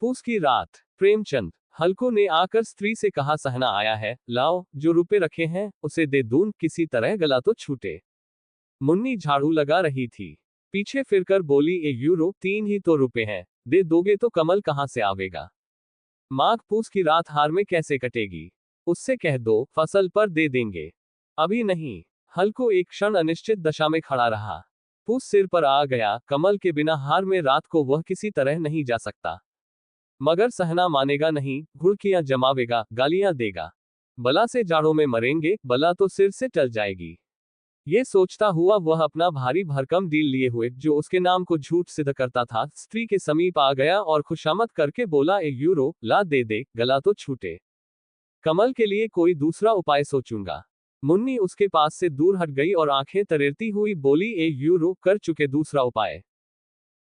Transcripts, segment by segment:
पूस की रात। प्रेमचंद। हल्कू ने आकर स्त्री से कहा, सहना आया है, लाओ जो रुपए रखे हैं उसे दे दूं, किसी तरह गला तो छूटे। मुन्नी झाड़ू लगा रही थी, पीछे फिरकर बोली, 1 यूरो, 3 ही तो रुपए हैं, दे दोगे तो कमल कहां से आवेगा। माघ पूस की रात हार में कैसे कटेगी। उससे कह दो फसल पर दे देंगे, अभी नहीं। हल्कू एक क्षण अनिश्चित दशा में खड़ा रहा। पूस सिर पर आ गया, कमल के बिना हार में रात को वह किसी तरह नहीं जा सकता। मगर सहना मानेगा नहीं, घुड़कियां जमावेगा, गालियां देगा। बला से जाड़ों में मरेंगे, बला तो सिर से टल जाएगी। ये सोचता हुआ वह अपना भारी भरकम डील लिए हुए, जो उसके नाम को झूठ सिद्ध करता था, स्त्री के समीप आ गया और खुशामद करके बोला, 1 यूरो, ला दे दे, गला तो छूटे। कमल के लिए कोई दूसरा उपाय सोचूंगा। मुन्नी उसके पास से दूर हट गई और आंखें तरेरती हुई बोली, 1 यूरो, कर चुके दूसरा उपाय।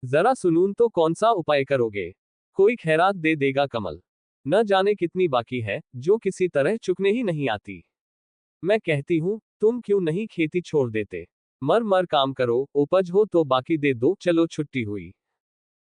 जरा सुनून तो कौन सा उपाय करोगे। कोई खैरात दे देगा कमल। न जाने कितनी बाकी है, जो किसी तरह चुकने ही नहीं आती। मैं कहती हूं, तुम क्यों नहीं खेती छोड़ देते। मर मर काम करो, उपज हो तो बाकी दे दो, चलो छुट्टी हुई।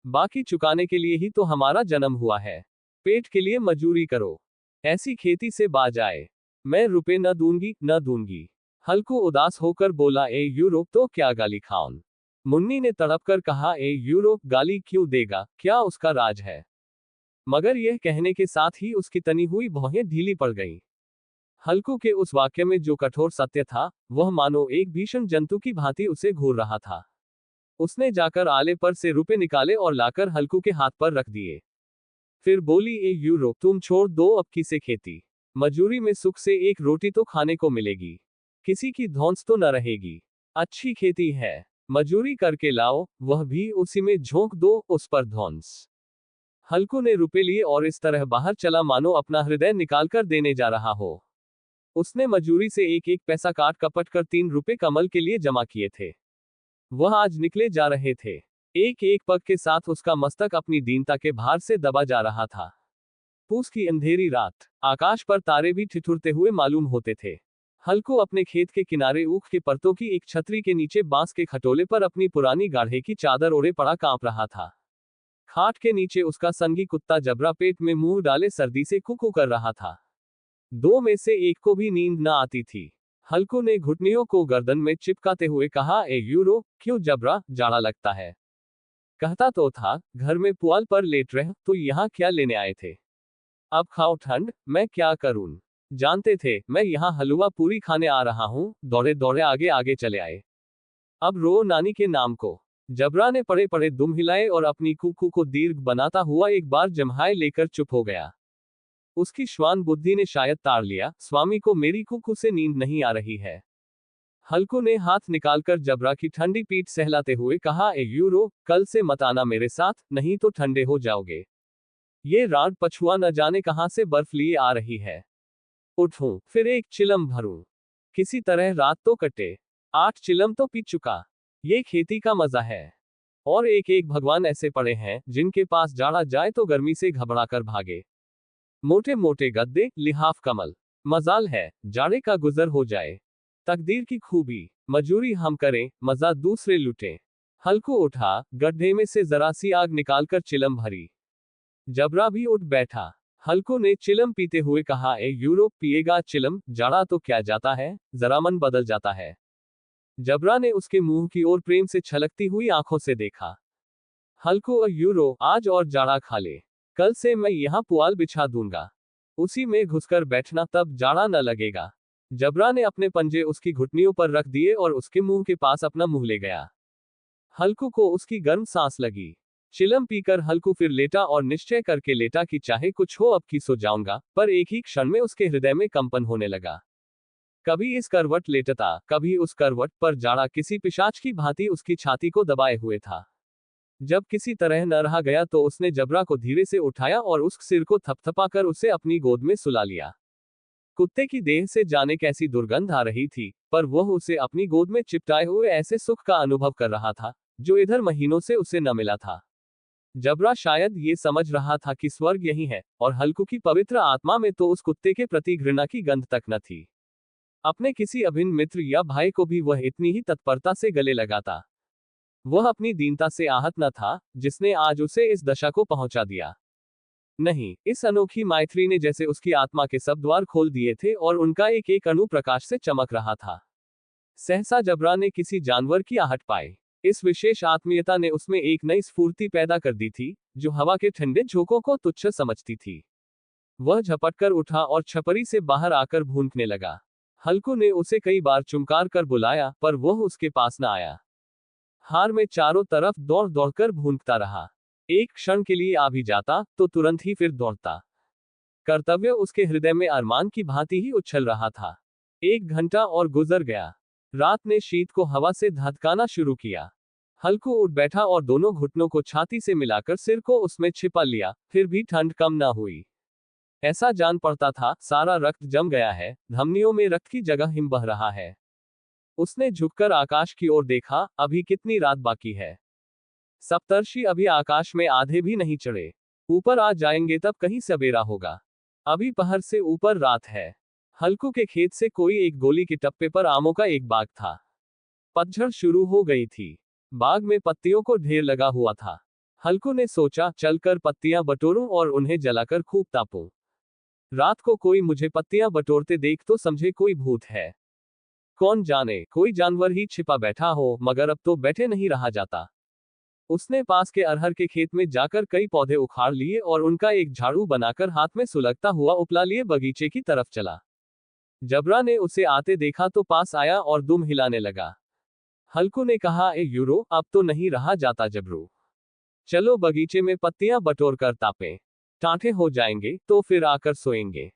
बाकी चुकाने के लिए ही तो हमारा जन्म हुआ है। पेट के लिए मजूरी करो, ऐसी खेती से बाज आए। मैं रुपए न दूंगी, न दूंगी। हल्कू उदास होकर बोला, 1 यूरो, तो क्या गाली खाऊं। मुन्नी ने तड़प कर कहा, 1 यूरो, गाली क्यों देगा, क्या उसका राज है। मगर यह कहने के साथ ही उसकी तनी हुई भौहें ढीली पड़ गईं। हल्कू के उस वाक्य में जो कठोर सत्य था, वह मानो एक भीषण जंतु की भांति उसे घूर रहा था। उसने जाकर आले पर से रुपए निकाले और लाकर हल्कू के हाथ पर रख दिए। फिर बोली, 1 यूरो, तुम छोड़ दो अब की से खेती। मजूरी में सुख से एक रोटी तो खाने को मिलेगी, किसी की धौंस तो न रहेगी। अच्छी खेती है, मजूरी करके लाओ, वह भी उसी में झोंक दो, उस पर धौंस। हल्कू ने रुपए लिए और इस तरह बाहर चला मानो अपना हृदय निकालकर देने जा रहा हो। उसने मजूरी से एक एक पैसा काट कपट कर 3 रुपए कमल के लिए जमा किए थे। वह आज निकले जा रहे थे। एक एक पग के साथ उसका मस्तक अपनी दीनता के भार से दबा जा रहा था। पूस की अंधेरी रात, आकाश पर तारे भी ठिठुरते हुए मालूम होते थे। हल्कू अपने खेत के किनारे ऊख के परतों की एक छतरी के नीचे बांस के खटोले पर अपनी पुरानी गाढ़े की चादर ओढ़े पड़ा कांप रहा था। खाट के नीचे उसका संगी कुत्ता जबरा पेट में मुंह डाले सर्दी से कुकू कर रहा था। दो में से एक को भी नींद न आती थी। हल्कू ने घुटनियों को गर्दन में चिपकाते हुए कहा, 1 यूरो, क्यों जबरा, जाड़ा लगता है। कहता तो था, घर में पुआल पर लेट रह, तो यहाँ क्या लेने आए थे। अब खाओ ठंड, मैं क्या करूं। जानते थे मैं यहाँ हलवा पूरी खाने आ रहा हूँ, दौड़े दौड़े आगे आगे चले आए। अब रो नानी के नाम को। जबरा ने पड़े पड़े दुम हिलाए और अपनी कुकू को दीर्घ बनाता हुआ एक बार जम्हाए लेकर चुप हो गया। उसकी श्वान बुद्धि ने शायद ताड़ लिया, स्वामी को मेरी कुकू से नींद नहीं आ रही है। हल्कू ने हाथ निकालकर जबरा की ठंडी पीठ सहलाते हुए कहा, 1 यूरो, कल से मत आना मेरे साथ, नहीं तो ठंडे हो जाओगे। ये राड पछुआ न जाने कहां से बर्फ लिए आ रही है। उठूं, फिर एक चिलम भरूं, किसी तरह रात तो कटे। 8 चिलम तो पी चुका। ये खेती का मजा है। और एक एक भगवान ऐसे पड़े हैं, जिनके पास जाड़ा जाए तो गर्मी से घबराकर भागे। मोटे मोटे गद्दे, लिहाफ कमल। मजाल है, जाड़े का गुजर हो जाए। तकदीर की खूबी, मजूरी हम करें, मजा दूसरे लुटें। हल्कू उठा, गड्ढे में से जरा सी आग निकालकर चिलम भरी। जबरा भी उठ बैठा। हल्कू ने चिलम पीते हुए कहा, 1 यूरो, पिएगा चिलम, जाड़ा तो क्या जाता है, जरा मन बदल जाता है। जबरा ने उसके मुंह की ओर प्रेम से छलकती हुई आंखों से देखा। हल्कू, 1 यूरो, आज और जाड़ा खा ले, कल से मैं यहाँ पुआल बिछा दूंगा, उसी में घुसकर बैठना, तब जाड़ा न लगेगा। जबरा ने अपने पंजे उसकी घुटनियों पर रख दिए और उसके मुंह के पास अपना मुंह ले गया। हल्कू को उसकी गर्म सांस लगी। चिलम पीकर हल्कू फिर लेटा और निश्चय करके लेटा कि चाहे कुछ हो अब की सो जाऊंगा, पर एक ही क्षण में उसके हृदय में कंपन होने लगा। कभी इस करवट लेटता, कभी उस करवट पर जाड़ा किसी पिशाच की भांति उसकी छाती को दबाए हुए था। जब किसी तरह न रहा गया तो उसने जबरा को धीरे से उठाया और उस सिर को थपथपाकर उसे अपनी गोद में सुला लिया। कुत्ते की देह से जाने कैसी दुर्गंध आ रही थी, पर वह उसे अपनी गोद में चिपटाए हुए ऐसे सुख का अनुभव कर रहा था, जो इधर महीनों से उसे न मिला था। जबरा शायद ये समझ रहा था कि स्वर्ग यही है, और हल्कू की पवित्र आत्मा में तो उस कुत्ते के प्रति घृणा की गंध तक न थी। अपने किसी अभिन्न मित्र या भाई को भी वह इतनी ही तत्परता से गले लगाता। वह अपनी दीनता से आहत न था, जिसने आज उसे इस दशा को पहुंचा दिया। नहीं, इस अनोखी मैत्री ने जैसे उसकी आत्मा के सब द्वार खोल दिए थे और उनका एक एक अणु प्रकाश से चमक रहा था। सहसा जबरा ने किसी जानवर की आहट पाई। इस विशेष आत्मीयता ने उसमें एक नई स्फूर्ति पैदा कर दी थी, जो हवा के ठंडे झोंकों को तुच्छ समझती थी। वह झपटकर उठा और छपरी से बाहर आकर भूंकने लगा। हल्कू ने उसे कई बार चुमकार कर बुलाया, पर वह उसके पास न आया। हार में चारों तरफ दौड़ दौड़कर भूंकता रहा। एक क्षण के लिए आ भी जाता तो तुरंत ही फिर दौड़ता। कर्तव्य उसके हृदय में अरमान की भांति ही उछल रहा था। 1 घंटा और गुजर गया। रात ने शीत को हवा से धधकाना शुरू किया। हल्कू उठ बैठा और दोनों घुटनों को छाती से मिलाकर सिर को उसमें छिपा लिया, फिर भी ठंड कम ना हुई। ऐसा जान पड़ता था सारा रक्त जम गया है, धमनियों में रक्त की जगह हिम बह रहा है। उसने झुककर आकाश की ओर देखा, अभी कितनी रात बाकी है। सप्तर्षि अभी आकाश में आधे भी नहीं चढ़े। ऊपर आ जाएंगे तब कहीं सवेरा होगा। अभी पहर से ऊपर रात है। हल्कू के खेत से कोई एक गोली के टप्पे पर आमों का एक बाग था। पतझड़ शुरू हो गई थी। बाग में पत्तियों को ढेर लगा हुआ था। हल्कू ने सोचा, चलकर पत्तियां बटोरूं और उन्हें जलाकर खूब तापूं। रात को कोई मुझे पत्तियां बटोरते देख तो समझे कोई भूत है। कौन जाने कोई जानवर ही छिपा बैठा हो, मगर अब तो बैठे नहीं रहा जाता। उसने पास के अरहर के खेत में जाकर कई पौधे उखाड़ लिए और उनका एक झाड़ू बनाकर हाथ में सुलगता हुआ उपला लिए बगीचे की तरफ चला। जबरा ने उसे आते देखा तो पास आया और दुम हिलाने लगा। हल्कू ने कहा, ए यूरो, अब तो नहीं रहा जाता जबरू। चलो बगीचे में पत्तियां बटोर कर तापें। टांठे हो जाएंगे तो फिर आकर सोएंगे।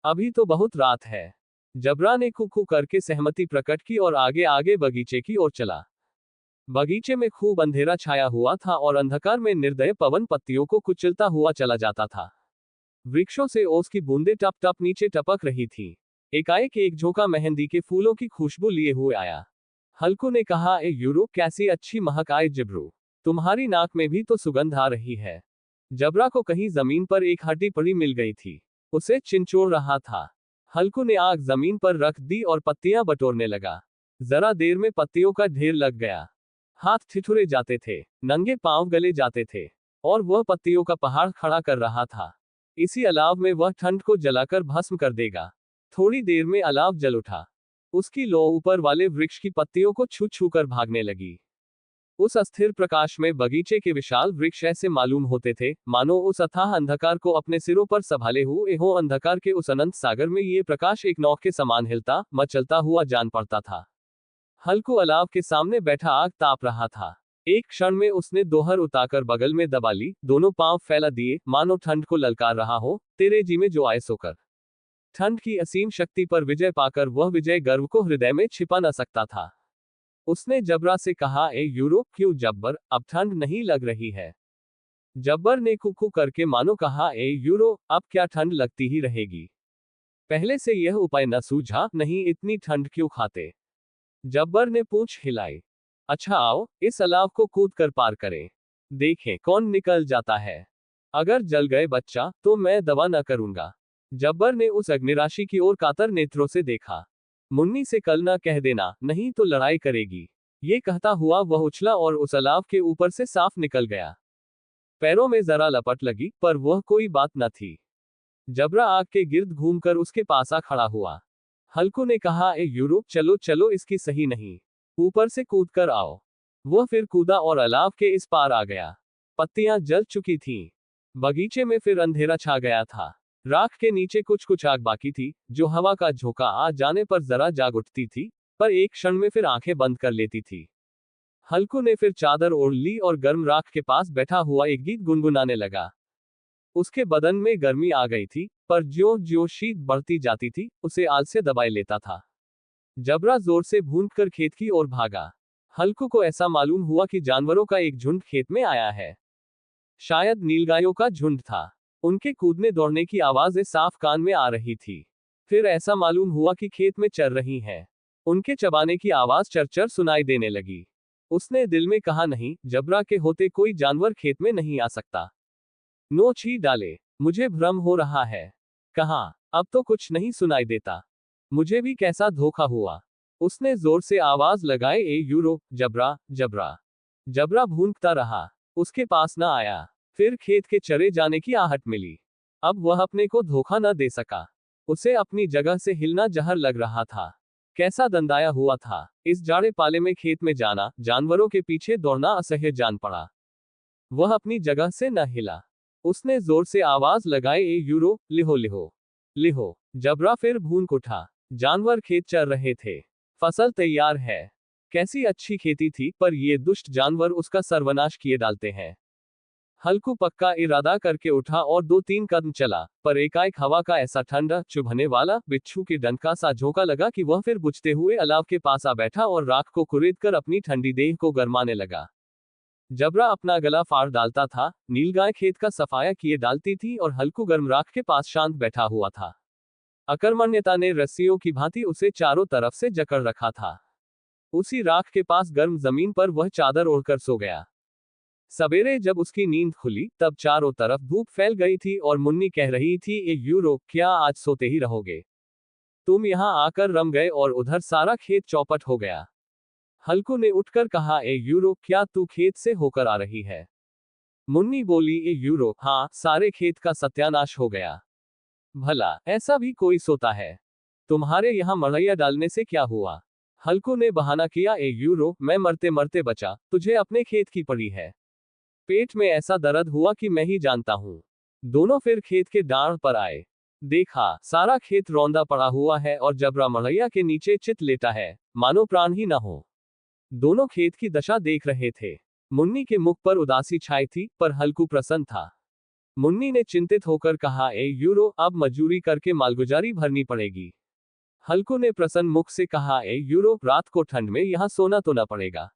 अभी तो बहुत रात है। जबरा ने कुकू करके सहमति प्रकट की और आगे आगे बगीचे की ओर चला। बगीचे में खूब अंधेरा छाया हुआ था और अंधकार में निर्दय पवन पत्तियों को कुचलता हुआ चला जाता था। वृक्षों से ओस की बूंदें टप टप नीचे टपक रही थी। एकाएक एक झोंका मेहंदी के फूलों की खुशबू लिए हुए आया। हल्कू ने कहा, ए यूरो, कैसी अच्छी महक आए जबरू। तुम्हारी नाक में भी तो सुगंध आ रही है। जबरा को कहीं जमीन पर एक हड्डी पड़ी मिल गई थी। उसे चिंचोड़ रहा था। हल्कू ने आग जमीन पर रख दी और पत्तियां बटोरने लगा। जरा देर में पत्तियों का ढेर लग गया। हाथ ठिठुरे जाते थे, नंगे पांव गले जाते थे, और वह पत्तियों का पहाड़ खड़ा कर रहा था। इसी अलाव में वह ठंड को जलाकर भस्म कर देगा। थोड़ी देर में अलाव जल उठा। उसकी लौ ऊपर वाले वृक्ष की पत्तियों को छू छू कर भागने लगी। उस अस्थिर प्रकाश में बगीचे के विशाल वृक्ष ऐसे मालूम होते थे, मानो उस अथाह अंधकार को अपने सिरों पर संभाले हुए हो। अंधकार के उस अनंत सागर में ये प्रकाश एक नौक के समान हिलता मचलता हुआ जान पड़ता था। हल्कू अलाव के सामने बैठा आग ताप रहा था। एक क्षण में उसने दोहर उताकर बगल में दबा ली, दोनों पांव फैला दिए, मानो ठंड को ललकार रहा हो, तेरे जी में जो आए सोकर। ठंड की असीम शक्ति पर विजय पाकर वह विजय गर्व को हृदय में छिपा न सकता था। उसने जबरा से कहा, ए यूरो, क्यों जब्बर, अब ठंड नहीं लग रही है। जब्बर ने कुकू करके मानो कहा, ए यूरो, अब क्या ठंड लगती ही रहेगी। पहले से यह उपाय न सूझा, नहीं इतनी ठंड क्यों खाते। जब्बर ने पूंछ हिलाई। अच्छा आओ, इस अलाव को कूद कर पार करें। देखें कौन निकल जाता है। अगर जल गए बच्चा तो मैं दवा न करूंगा। जब्बर ने उस अग्निराशि की ओर कातर नेत्रों से देखा। मुन्नी से कल न कह देना, नहीं तो लड़ाई करेगी। ये कहता हुआ वह उछला और उस अलाव के ऊपर से साफ निकल गया। पैरों में जरा लपट लगी, पर वह कोई बात न थी। जबरा आग के गिर्द घूमकर उसके पास आ खड़ा हुआ। हल्कू ने कहा, ए यूरो, चलो चलो, इसकी सही नहीं। ऊपर से कूद कर आओ। वह फिर कूदा और अलाव के इस पार आ गया। पत्तियां जल चुकी थीं। बगीचे में फिर अंधेरा छा गया था। राख के नीचे कुछ कुछ आग बाकी थी, जो हवा का झोंका आ जाने पर जरा जाग उठती थी, पर एक क्षण में फिर आंखें बंद कर लेती थी। हल्कू ने फिर चादर ओढ़ ली और गर्म राख के पास बैठा हुआ एक गीत गुनगुनाने लगा। उसके बदन में गर्मी आ गई थी, पर ज्यों ज्यों शीत बढ़ती जाती थी, उसे आलस्य दबाए लेता था। जबरा जोर से भूंककर खेत की ओर भागा। हल्कू को ऐसा मालूम हुआ कि जानवरों का एक झुंड खेत में आया है। शायद नीलगायों का झुंड था। उनके कूदने दौड़ने की आवाजें साफ कान में आ रही थी। फिर ऐसा मालूम हुआ कि खेत में चर रही हैं। उनके चबाने की आवाज चरचर सुनाई देने लगी। उसने दिल में कहा, नहीं, जबरा के होते कोई जानवर खेत में नहीं आ सकता। नोच ही डाले, मुझे भ्रम हो रहा है। कहाँ, अब तो कुछ नहीं सुनाई देता। मुझे भी कैसा धोखा हुआ। उसने जोर से आवाज लगाए, ए यूरो, जबरा, जबरा। जबरा भूंकता रहा। उसके पास न आया। फिर खेत के चरे जाने की आहट मिली। अब वह अपने को धोखा न दे सका। उसे अपनी जगह से हिलना जहर लग रहा था। कैसा दंदाया हुआ था। इस जाड़े पाले में खेत में जाना, जानवरों के पीछे दौड़ना असह्य जान पड़ा। वह अपनी जगह से न हिला। उसने जोर से आवाज लगाए, ए यूरो, लिहो लिहो लिहो। जबरा फिर भून उठा। जानवर खेत चर रहे थे। फसल तैयार है। कैसी अच्छी खेती थी, पर ये दुष्ट जानवर उसका सर्वनाश किए डालते हैं। हल्कू पक्का इरादा करके उठा और 2-3 कदम चला, पर एकाएक हवा का ऐसा ठंडा, चुभने वाला, बिच्छू के डंक सा झोंका लगा कि वह फिर बुझते हुए अलाव के पास आ बैठा और राख को कुरेद कर अपनी ठंडी देह को गरमाने लगा। जबरा अपना गला फाड़ डालता था, नीलगाय खेत का सफाया किए डालती थी और हल्कू गर्म राख के पास शांत बैठा हुआ था। अकर्मण्यता ने रस्सियों की भांति उसे चारों तरफ से जकड़ रखा था। उसी राख के पास गर्म जमीन पर वह चादर ओढ़कर सो गया। सवेरे जब उसकी नींद खुली, तब चारों तरफ धूप फैल गई थी और मुन्नी कह रही थी, ए यूरो, क्या आज सोते ही रहोगे? तुम यहाँ आकर रम गए और उधर सारा खेत चौपट हो गया। हल्कू ने उठकर कहा, ए यूरो, क्या तू खेत से होकर आ रही है? मुन्नी बोली, ए यूरो, हाँ, सारे खेत का सत्यानाश हो गया। भला ऐसा भी कोई सोता है? तुम्हारे यहाँ मड़ैया डालने से क्या हुआ? हल्कू ने बहाना किया, ए यूरो, मैं मरते मरते बचा, तुझे अपने खेत की पड़ी है। पेट में ऐसा दर्द हुआ कि मैं ही जानता हूं। दोनों फिर खेत के डांड पर आए। देखा, सारा खेत रौंदा पड़ा हुआ है और जबरा मड़ैया के नीचे चित लेटा है, मानो प्राण ही न हो। दोनों खेत की दशा देख रहे थे। मुन्नी के मुख पर उदासी छाई थी, पर हल्कू प्रसन्न था। मुन्नी ने चिंतित होकर कहा, ए यूरो, अब मजूरी करके मालगुजारी भरनी पड़ेगी। हल्कू ने प्रसन्न मुख से कहा, ए यूरो, रात को ठंड में यहां सोना तो न पड़ेगा।